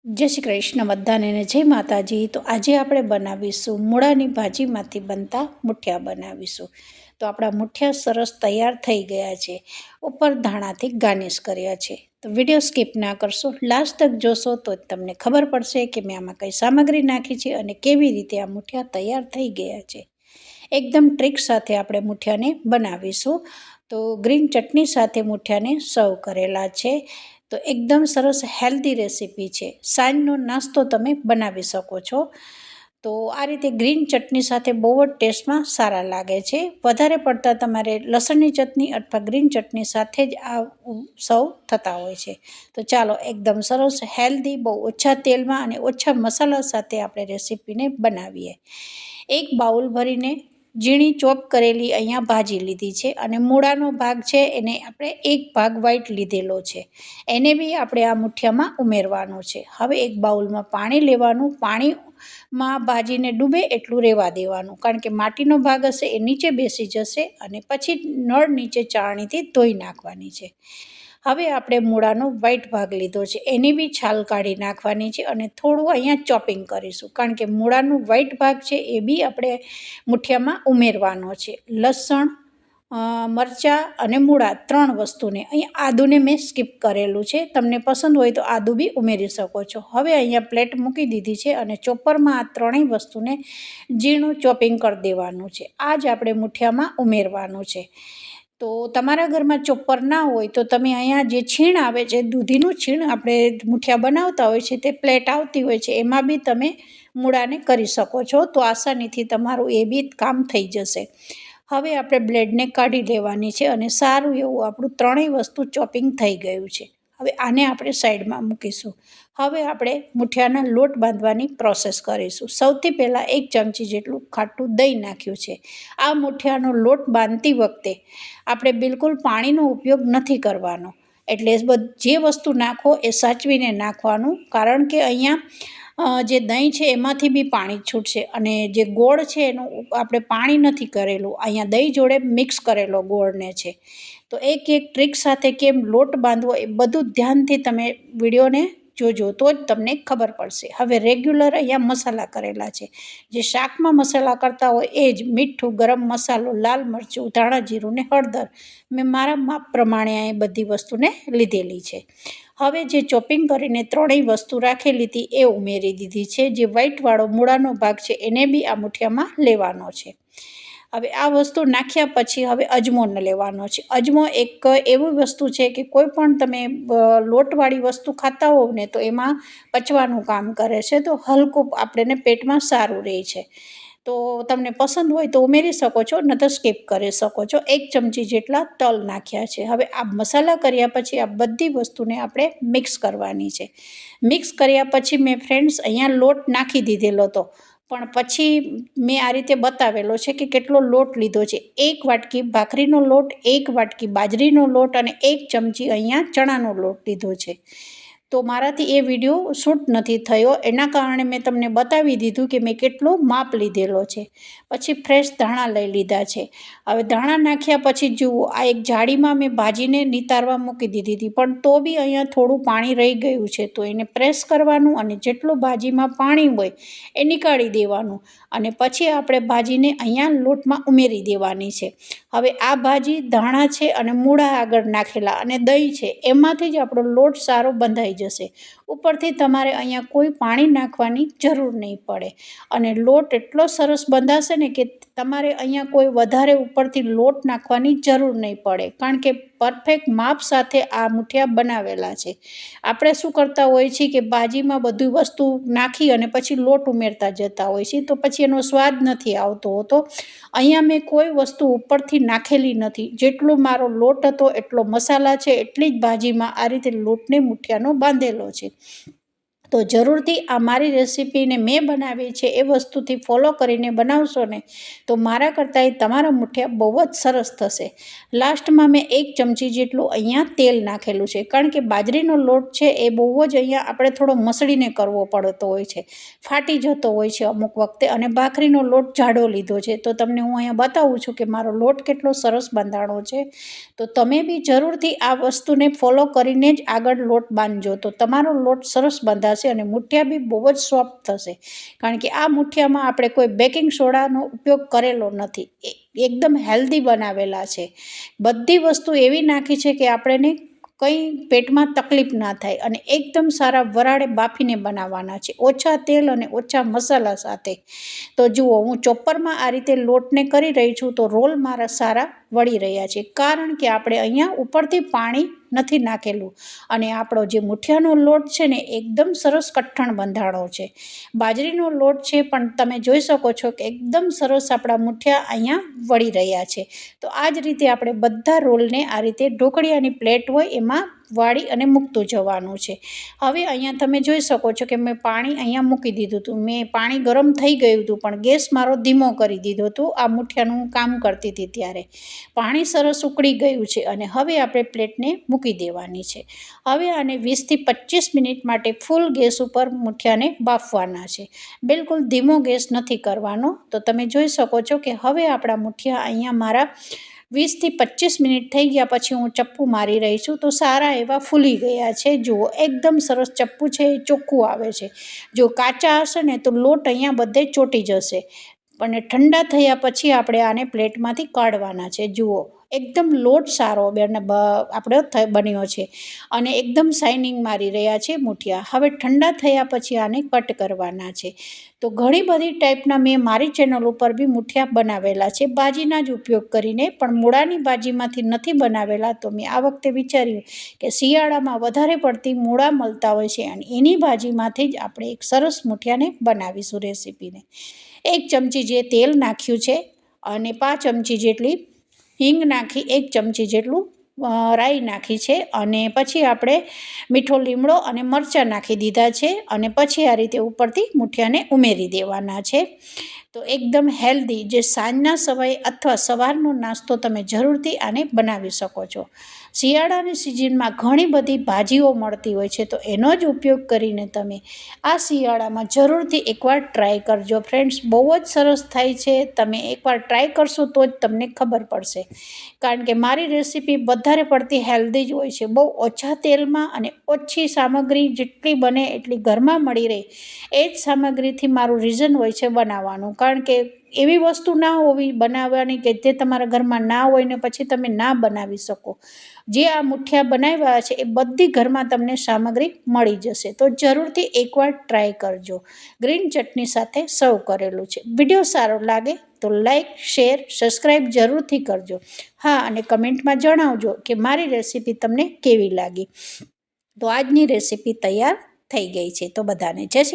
जय श्री कृष्ण बधाने ने जय माताजी। तो आज આપણે બનાવીશું મૂળાની ભાજીમાંથી બનતા મુઠિયા બનાવીશું। તો આપણા મુઠિયા સરસ તૈયાર થઈ ગયા છે, ઉપર ધાણાથી ગાર્નિશ કર્યા છે। તો વિડિયો સ્કીપ ના કરશો, લાસ્ટ તક જોશો તો તમને ખબર પડશે કે મેં આમાં કઈ સામગ્રી નાખી છે અને કેવી રીતે આ મુઠિયા તૈયાર થઈ ગયા છે। એકદમ ટ્રીક સાથે આપણે મુઠિયાને બનાવીશું। તો ગ્રીન ચટણી સાથે મુઠિયાને સર્વ કરેલા છે। તો एकदम सरस हेल्दी रेसिपी है, सांजनो नास्तो तमे बनावी सको छो। तो आ रीते ग्रीन चटनी साथे बहुत टेस्ट में सारा लागे छे। वधारे पड़ता तमारे लसणनी चटनी अथवा ग्रीन चटनी साथे ज आ सर्व थता होय छे। तो चालो एकदम सरस हेल्दी, बहुत ओछा तेल में अने ओछा मसाला साथे आपणे रेसिपी ने बनावीए। एक बाउल भरीने झीणी चॉप करेली अहींया भाजी लीधी छे अने मूळानो भाग छे एने आपणे एक भाग व्हाइट लीधेलो छे, एने बी आपणे आ मुठियामां उमेरवानो छे। हवे एक बाउलमां पाणी लेवानुं, पाणीमां भाजीने डूबे एटલું રહેવા દેવાનું, कारण કે માટીનો ભાગ હશે એ નીચે બેસી જશે અને પછી નળ નીચે ચાળણીથી ધોઈ નાખવાની છે। હવે આપણે મૂળાનો વ્હાઈટ ભાગ લીધો છે, એની બી છાલ કાઢી નાખવાની છે અને થોડું અહીંયા ચોપિંગ કરીશું, કારણ કે મૂળાનો વ્હાઈટ ભાગ છે એ બી આપણે મુઠિયામાં ઉમેરવાનો છે। લસણ, મરચાં અને મૂળા ત્રણ વસ્તુને, અહીંયા આદુને મેં સ્કીપ કરેલું છે, તમને પસંદ હોય તો આદુ બી ઉમેરી શકો છો। હવે અહીંયા પ્લેટ મૂકી દીધી છે અને ચોપરમાં આ ત્રણેય વસ્તુને ઝીણું ચોપિંગ કરી દેવાનું છે। આ જ આપણે મુઠિયામાં ઉમેરવાનું છે। તો તમારા ઘરમાં ચોપર ના હોય તો તમે અહીંયા જે છીણ આવે છે, દૂધીનું છીણ આપણે મુઠિયા બનાવતા હોય છે તે પ્લેટ આવતી હોય છે, એમાં બી તમે મૂળાને કરી શકો છો। તો આસાનીથી તમારું એ બી કામ થઈ જશે। હવે આપણે બ્લેડને કાઢી લેવાની છે અને સારું એવું આપણું ત્રણેય વસ્તુ ચોપિંગ થઈ ગયું છે। હવે આને આપણે સાઈડમાં મૂકીશું। હવે આપણે મુઠિયાના લોટ બાંધવાની પ્રોસેસ કરીશું। સૌથી પહેલાં 1 ચમચી જેટલું ખાટું દહીં નાખ્યું છે। આ મુઠિયાનો લોટ બાંધતી વખતે આપણે બિલકુલ પાણીનો ઉપયોગ નથી કરવાનો, એટલે જે વસ્તુ નાખો એ સાચવીને નાખવાનું, કારણ કે અહીંયા જે દહીં છે એમાંથી બી પાણી છૂટશે અને જે ગોળ છે એનું આપણે પાણી નથી કરેલું, અહીંયા દહીં જોડે મિક્સ કરેલો ગોળને છે। તો એક ટ્રીક સાથે કેમ લોટ બાંધવો એ બધું ધ્યાનથી તમે વિડીયોને જોજો તો જ તમને ખબર પડશે। હવે રેગ્યુલર અહીંયા મસાલા કરેલા છે, જે શાકમાં મસાલા કરતા હોય એ જ મીઠું, ગરમ મસાલો, લાલ મરચું, ધાણા જીરું ને હળદર, મેં મારા માપ પ્રમાણે આ બધી વસ્તુને લીધેલી છે। હવે જે ચોપિંગ કરીને ત્રણેય વસ્તુ રાખેલી હતી એ ઉમેરી દીધી છે। જે વ્હાઈટવાળો મૂળાનો ભાગ છે એને બી આ મુઠિયામાં લેવાનો છે। હવે આ વસ્તુ નાખ્યા પછી હવે અજમો લેવાનો છે। અજમો એક એવી વસ્તુ છે કે કોઈ પણ તમે લોટવાળી વસ્તુ ખાતા હોવ ને તો એમાં પચવાનું કામ કરે છે, તો હલકું આપણને પેટમાં સારું રહે છે। તો તમને પસંદ હોય તો ઉમેરી શકો છો, ન તો સ્કીપ કરી શકો છો। 1 ચમચી જેટલા તલ નાખ્યા છે। હવે આ મસાલા કર્યા પછી આ બધી વસ્તુને આપણે મિક્સ કરવાની છે। મિક્સ કર્યા પછી મેં ફ્રેન્ડ્સ અહીંયા લોટ નાખી દીધેલો હતો, પણ પછી મેં આ રીતે બતાવેલો છે કે કેટલો લોટ લીધો છે। 1 વાટકી ભાખરીનો લોટ, 1 વાટકી બાજરીનો લોટ અને 1 ચમચી અહીંયા ચણાનો લોટ લીધો છે। તો મારાથી એ વિડીયો શૂટ નથી થયો, એના કારણે મેં તમને બતાવી દીધું કે મેં કેટલો માપ લીધેલો છે। પછી ફ્રેશ ધાણા લઈ લીધા છે। હવે ધાણા નાખ્યા પછી જુઓ, આ એક જાળીમાં મેં ભાજીને નિતારવા મૂકી દીધી હતી, પણ તો બી અહીંયા થોડું પાણી રહી ગયું છે, તો એને પ્રેસ કરવાનું અને જેટલું ભાજીમાં પાણી હોય એ નીકાળી દેવાનું અને પછી આપણે ભાજીને અહીંયા લોટમાં ઉમેરી દેવાની છે। હવે આ ભાજી, ધાણા છે અને મૂળા આગળ નાખેલા અને દહીં છે, એમાંથી જ આપણો લોટ સારો બંધાઈ જશે। ઉપરથી તમારે અહીંયા કોઈ પાણી નાખવાની જરૂર નહીં પડે અને લોટ એટલો સરસ બંધાશે ને કે તમારે અહીંયા કોઈ વધારે ઉપરથી લોટ નાખવાની જરૂર નહીં પડે, કારણ કે પરફેક્ટ માપ સાથે આ મુઠિયા બનાવેલા છે। આપણે શું કરતા હોઈએ છીએ કે ભાજીમાં બધી વસ્તુ નાખી અને પછી લોટ ઉમેરતા જતા હોઈએ છીએ, તો પછી એનો સ્વાદ નથી આવતો હોતો। અહીંયા મેં કોઈ વસ્તુ ઉપરથી નાખેલી નથી, જેટલો મારો લોટ હતો એટલો મસાલા છે, એટલી જ ભાજીમાં આ રીતે લોટને મુઠિયાનો બાંધેલો છે। તો જરૂરથી આ મારી રેસીપીને મેં બનાવી છે એ વસ્તુથી ફોલો કરીને બનાવશો ને તો મારા કરતાં તમારા મુઠિયા બહુ જ સરસ થશે। લાસ્ટમાં મેં 1 ચમચી જેટલું અહીંયા તેલ નાખેલું છે, કારણ કે બાજરીનો લોટ છે એ બહુ જ અહીંયા આપણે થોડો મસળીને કરવો પડતો હોય છે, ફાટી જતો હોય છે અમુક વખતે, અને ભાખરીનો લોટ જાડો લીધો છે। તો તમને હું અહીંયા બતાવું છું કે મારો લોટ કેટલો સરસ બંધાણો છે। તો તમે બી જરૂરથી આ વસ્તુને ફોલો કરીને જ આગળ લોટ બાંધજો, તો તમારો લોટ સરસ બંધાશે થશે અને મુઠિયા બી બહુ જ સોફ્ટ થશે, કારણ કે આ મુઠિયામાં આપણે કોઈ બેકિંગ સોડાનો ઉપયોગ કરેલો નથી, એકદમ હેલ્ધી બનાવેલા છે. બધી વસ્તુ એવી નાખી છે કે આપણને કંઈ પેટમાં તકલીફ ના થાય, અને એકદમ સારા વરાળે બાફીને બનાવવાના છે, ઓછા તેલ અને ઓછા મસાલા સાથે. તો જુઓ, હું ચોપરમાં આ રીતે લોટને કરી રહી છું તો રોલ મારા સારા વળી રહ્યા છે, કારણ કે આપણે અહીંયા ઉપરથી પાણી નથી નાખેલું, અને આપણો જે મુઠિયાનો લોટ છે ને એકદમ સરસ કઠણ બંધાણો છે. બાજરીનો લોટ છે પણ તમે જોઈ શકો છો કે એકદમ સરસ આપણા મુઠિયા અહીંયા વળી રહ્યા છે. તો આ જ રીતે આપણે બધા રોલને આ રીતે ઢોકળિયાની પ્લેટ હોય એમાં વાળી અને મૂકતું જવાનું છે. હવે અહીંયા તમે જોઈ શકો છો કે મેં પાણી અહીંયા મૂકી દીધું હતું, મેં પાણી ગરમ થઈ ગયું હતું પણ ગેસ મારો ધીમો કરી દીધો હતો આ મુઠિયાનું હું કામ કરતી હતી ત્યારે. પાણી સરસ ઉકળી ગયું છે અને હવે આપણે પ્લેટને મૂકી દેવાની છે. હવે આને 20થી 25 મિનિટ માટે ફૂલ ગેસ ઉપર મુઠિયાને બાફવાના છે, બિલકુલ ધીમો ગેસ નથી કરવાનો. તો તમે જોઈ શકો છો કે હવે આપણા મુઠિયા અહીંયા મારા 20થી 25 મિનિટ થઈ ગયા પછી હું ચપ્પુ મારી રહી છું તો સારા એવા ફૂલી ગયા છે. જુઓ, એકદમ સરસ ચપ્પુ છે એ ચોખ્ખું આવે છે. જો કાચા હશે ને તો લોટ અહીંયા બધે ચોંટી જશે, અને ઠંડા થયા પછી આપણે આને પ્લેટમાંથી કાઢવાના છે. જુઓ, એકદમ લોટ સારો આપણો બન્યો છે અને એકદમ શાઇનિંગ મારી રહ્યા છે મુઠિયા. હવે ઠંડા થયા પછી આને કટ કરવાના છે. તો ઘણી બધી ટાઈપના મેં મારી ચેનલ ઉપર બી મુઠિયા બનાવેલા છે ભાજીના જ ઉપયોગ કરીને, પણ મૂળાની ભાજીમાંથી નથી બનાવેલા. તો મેં આ વખતે વિચાર્યું કે શિયાળામાં વધારે પડતી મૂળા મળતા હોય છે અને એની ભાજીમાંથી જ આપણે એક સરસ મુઠિયાને બનાવીશું રેસીપીને. 1 ચમચી જે તેલ નાખ્યું છે અને 5 ચમચી જેટલી હિંગ નાખી, 1 ચમચી જેટલું રાઈ નાખી છે, અને પછી આપણે મીઠો લીમડો અને મરચાં નાખી દીધા છે, અને પછી આ રીતે ઉપરથી મુઠિયાને ઉમેરી દેવાના છે. તો એકદમ હેલ્ધી, જે સાંજના સમયે અથવા સવારનો નાસ્તો તમે જરૂરથી આને બનાવી શકો છો. શિયાળાની સિઝનમાં ઘણી બધી ભાજીઓ મળતી હોય છે, તો એનો જ ઉપયોગ કરીને તમે આ શિયાળામાં જરૂરથી એકવાર ટ્રાય કરજો ફ્રેન્ડ્સ. બહુ જ સરસ થાય છે. તમે એકવાર ટ્રાય કરશો તો જ તમને ખબર પડશે, કારણ કે મારી રેસીપી વધારે પડતી હેલ્ધી જ હોય છે. બહુ ઓછા તેલમાં અને ઓછી સામગ્રી, જેટલી બને એટલી ઘરમાં મળી રહે એ જ સામગ્રીથી મારું રીઝન હોય છે બનાવવાનું, કારણ કે એવી વસ્તુ ના હોવી બનાવવાની કે જે તમારા ઘરમાં ના હોય ને પછી તમે ના બનાવી શકો. જે આ મુઠિયા બનાવ્યા છે એ બધી ઘરમાં તમને સામગ્રી મળી જશે. તો જરૂરથી એકવાર ટ્રાય કરજો. ગ્રીન ચટણી સાથે સર્વ કરેલું છે. વિડીયો સારો લાગે તો લાઈક, શેર, સબસ્ક્રાઈબ જરૂરથી કરજો. હા, અને કમેન્ટમાં જણાવજો કે મારી રેસીપી તમને કેવી લાગી. તો આજની રેસીપી તૈયાર થઈ ગઈ છે. તો બધાને જય શ્રી